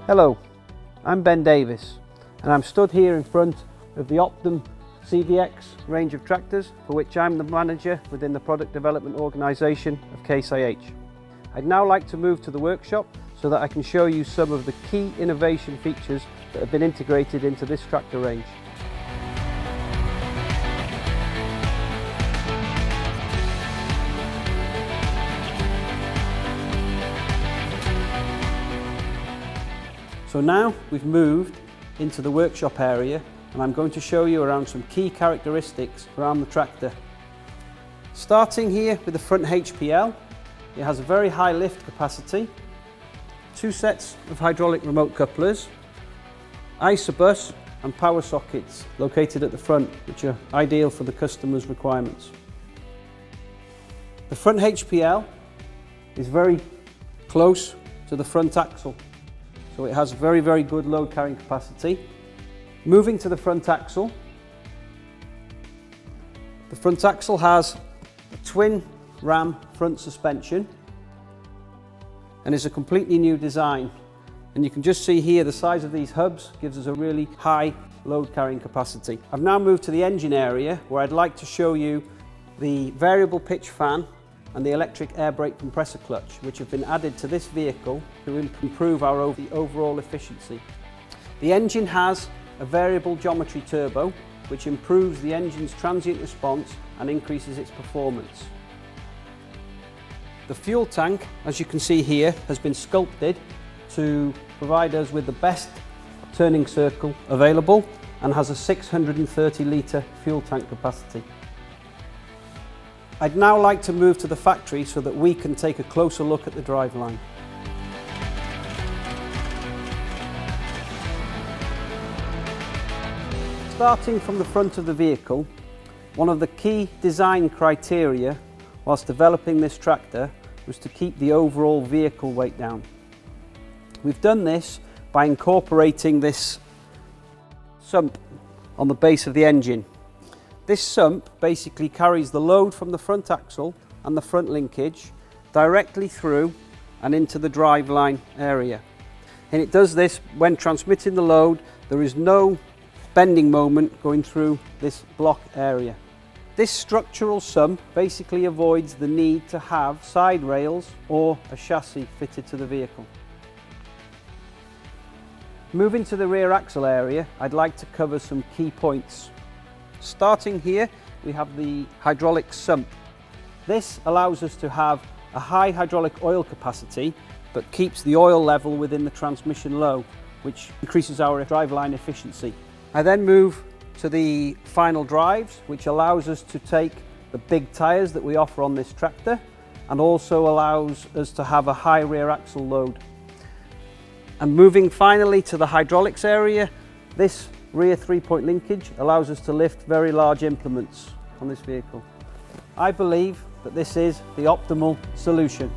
Hello, I'm Ben Davis and I'm stood here in front of the Optum CVX range of tractors, for which I'm the manager within the product development organisation of Case IH. I'd now like to move to the workshop so that I can show you some of the key innovation features that have been integrated into this tractor range. So now we've moved into the workshop area and I'm going to show you around some key characteristics around the tractor. Starting here with the front HPL, it has a very high lift capacity, 2 sets of hydraulic remote couplers, isobus and power sockets located at the front, which are ideal for the customer's requirements. The front HPL is very close to the front axle, so it has very good load carrying capacity. Moving to the front axle, the front axle has a twin ram front suspension and is a completely new design. And you can just see here the size of these hubs gives us a really high load carrying capacity. I've now moved to the engine area where I'd like to show you the variable pitch fan and the electric air brake compressor clutch, which have been added to this vehicle to improve our overall efficiency. The engine has a variable geometry turbo, which improves the engine's transient response and increases its performance. The fuel tank, as you can see here, has been sculpted to provide us with the best turning circle available and has a 630 litre fuel tank capacity. I'd now like to move to the factory so that we can take a closer look at the driveline. Starting from the front of the vehicle, one of the key design criteria whilst developing this tractor was to keep the overall vehicle weight down. We've done this by incorporating this sump on the base of the engine. This sump basically carries the load from the front axle and the front linkage directly through and into the driveline area. And it does this when transmitting the load. There is no bending moment going through this block area. This structural sump basically avoids the need to have side rails or a chassis fitted to the vehicle. Moving to the rear axle area, I'd like to cover some key points. Starting here, we have the hydraulic sump. This allows us to have a high hydraulic oil capacity, but keeps the oil level within the transmission low, which increases our driveline efficiency. I then move to the final drives, which allows us to take the big tyres that we offer on this tractor and also allows us to have a high rear axle load. And moving finally to the hydraulics area, this rear 3-point linkage allows us to lift very large implements on this vehicle. I believe that this is the optimal solution.